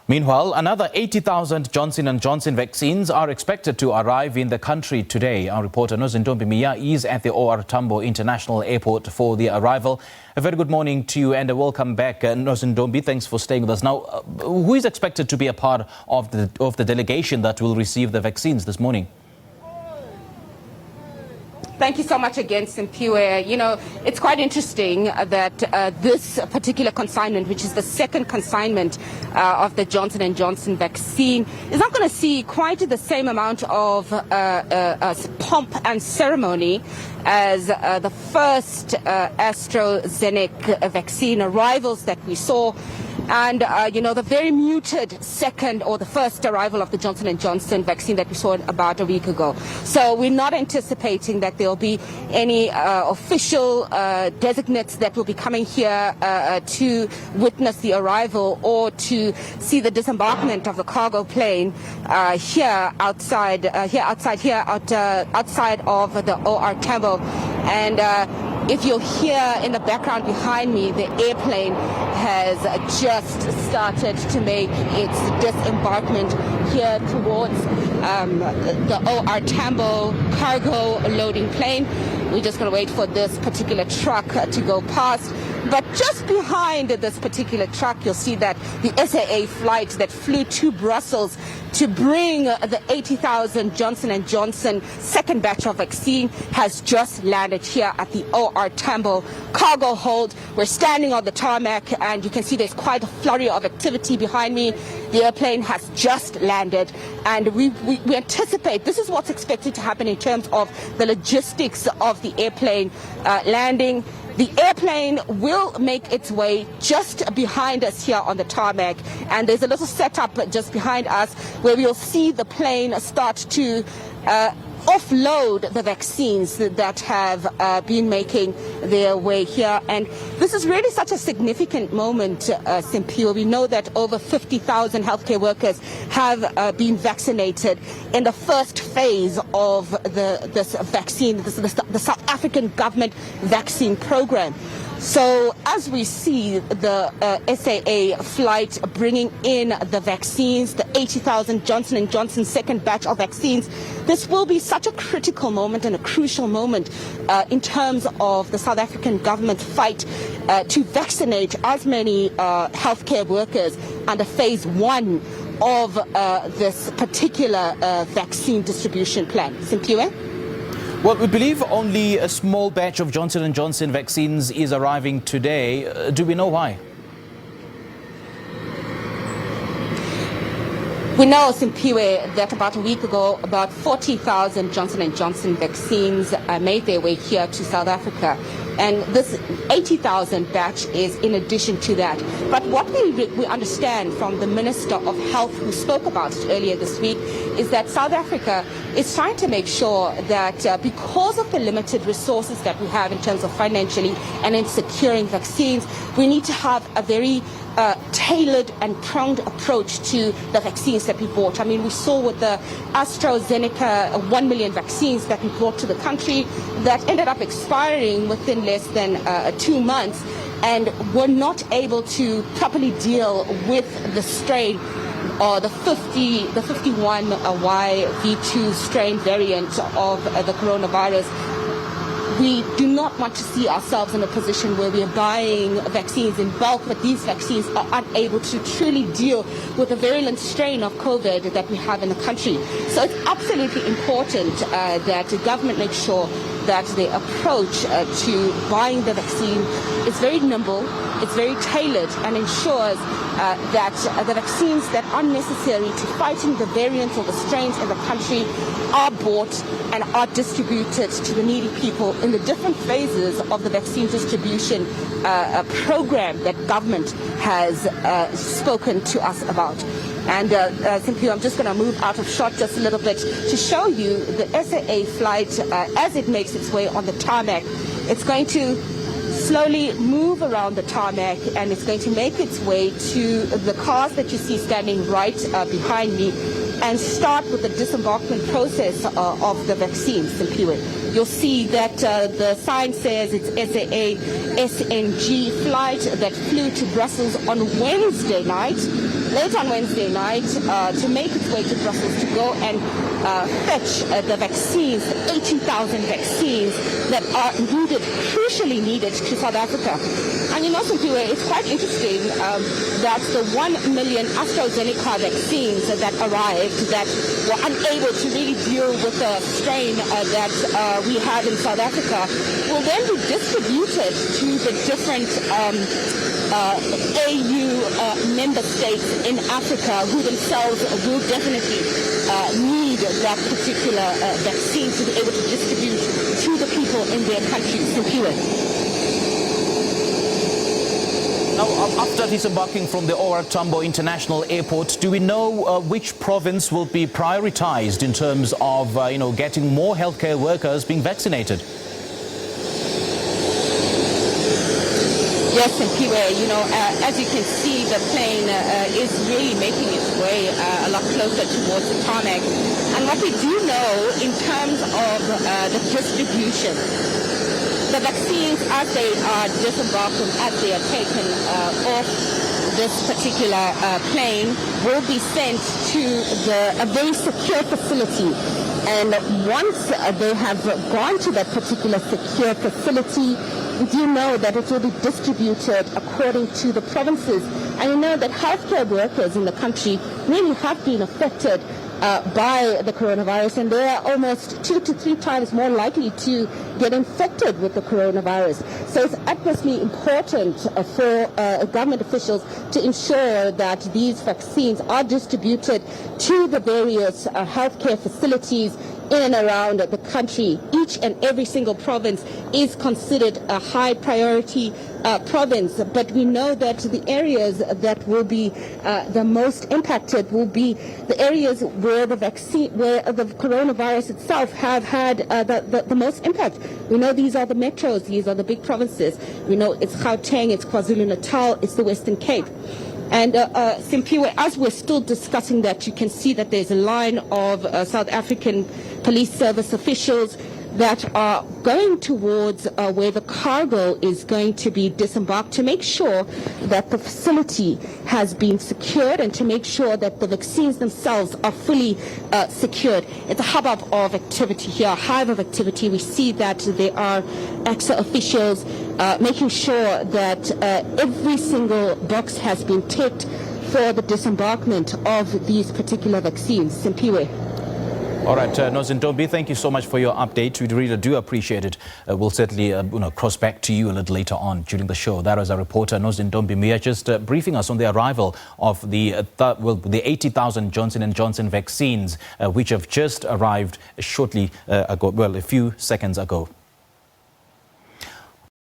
Meanwhile, another 80,000 Johnson & Johnson vaccines are expected to arrive in the country today. Our reporter Nozintombi Miya is at the OR Tambo International Airport for the arrival. A very good morning to you and a welcome back, Nozintombi. Thanks for staying with us. Now, who is expected to be a part of the delegation that will receive the vaccines this morning? Thank you so much again, Simpiwe. You know, it's quite interesting that this particular consignment, which is the second consignment of the Johnson & Johnson vaccine, is not going to see quite the same amount of pomp and ceremony as the first AstraZeneca vaccine arrivals that we saw. And, you know, the very muted second or the first arrival of the Johnson & Johnson vaccine that we saw about a week ago. So we're not anticipating that there'll be any official designates that will be coming here to witness the arrival or to see the disembarkation of the cargo plane outside of the OR Tambo. And if you'll hear in the background behind me, the airplane has just started to make its disembarkation here towards the OR Tambo cargo loading plane. We're just going to wait for this particular truck to go past. But just behind this particular truck, you'll see that the SAA flight that flew to Brussels to bring the 80,000 Johnson & Johnson second batch of vaccine has just landed here at the OR Tambo cargo hold. We're standing on the tarmac and you can see there's quite a flurry of activity behind me. The airplane has just landed and we anticipate this is what's expected to happen in terms of the logistics of the airplane landing. The airplane will make its way just behind us here on the tarmac, and there's a little setup just behind us where we'll see the plane start to offload the vaccines that have been making their way here. And this is really such a significant moment, Simpiwe. We know that over 50,000 healthcare workers have been vaccinated in the first phase of this vaccine, the South African government vaccine program. So as we see the SAA flight bringing in the vaccines, the 80,000 Johnson & Johnson second batch of vaccines, this will be such a critical moment and a crucial moment in terms of the South African government fight to vaccinate as many healthcare workers under phase one of this particular vaccine distribution plan. Simpiwe? Well, we believe only a small batch of Johnson & Johnson vaccines is arriving today. Do we know why? We know, Simpiwe, that about a week ago, about 40,000 Johnson & Johnson vaccines made their way here to South Africa. And this 80,000 batch is in addition to that. But what we understand from the Minister of Health, who spoke about it earlier this week, is that South Africa is trying to make sure that because of the limited resources that we have in terms of financially and in securing vaccines, we need to have a very tailored and pronged approach to the vaccines that we bought. I mean, we saw with the AstraZeneca 1 million vaccines that we brought to the country that ended up expiring within less than 2 months, and were not able to properly deal with the strain or the 51YV2 strain variant of the coronavirus. We do not want to see ourselves in a position where we are buying vaccines in bulk, but these vaccines are unable to truly deal with the virulent strain of COVID that we have in the country. So it's absolutely important that the government makes sure that the approach to buying the vaccine is very nimble, it's very tailored, and ensures that the vaccines that are necessary to fighting the variants or the strains in the country are bought and are distributed to the needy people in the different phases of the vaccine distribution program that government has spoken to us about. And simply, I'm just going to move out of shot just a little bit to show you the SAA flight as it makes its way on the tarmac. It's going to slowly move around the tarmac and it's going to make its way to the cars that you see standing right behind me. and start with the disembarkation process of the vaccines, Simpiwe. You'll see that the sign says it's SAA SNG flight that flew to Brussels on Wednesday night, late on Wednesday night, to make its way to Brussels to go and fetch the vaccines, 80,000 vaccines that are needed, crucially needed to South Africa. And you know, Simpiwe, it's quite interesting that the 1 million AstraZeneca vaccines that arrived that were unable to really deal with the strain that we have in South Africa will then be distributed to the different AU member states in Africa who themselves will definitely need that particular vaccine to be able to distribute to the people in their countries. Now, after disembarking from the OR Tambo International Airport, do we know which province will be prioritized in terms of, getting more healthcare workers being vaccinated? Yes, Simpiwe, as you can see, the plane is really making its way a lot closer towards the tarmac. And what we do know in terms of the distribution, the vaccines, as they are disembarked and as they are taken off this particular plane, will be sent to a very secure facility. And once they have gone to that particular secure facility, we do know that it will be distributed according to the provinces. And you know that healthcare workers in the country really have been affected by the coronavirus, and they are almost 2 to 3 times more likely to get infected with the coronavirus. So it's utmostly important for government officials to ensure that these vaccines are distributed to the various healthcare facilities in and around the country. Each and every single province is considered a high priority province, but we know that the areas that will be the most impacted will be the areas where the coronavirus itself have had the most impact. We know these are the metros, these are the big provinces. We know it's Gauteng, it's KwaZulu-Natal, it's the Western Cape. And Simpiwe, as we're still discussing that, you can see that there's a line of South African police service officials that are going towards where the cargo is going to be disembarked to make sure that the facility has been secured and to make sure that the vaccines themselves are fully secured. It's a hubbub of activity here, a hive of activity. We see that there are AXA officials making sure that every single box has been ticked for the disembarkment of these particular vaccines. Simpiwe. All right, Nozintombi, thank you so much for your update. We really do appreciate it. We'll certainly cross back to you a little later on during the show. That was our reporter, Nozintombi Miya, just briefing us on the arrival of the 80,000 Johnson & Johnson vaccines, which have just arrived shortly ago, a few seconds ago.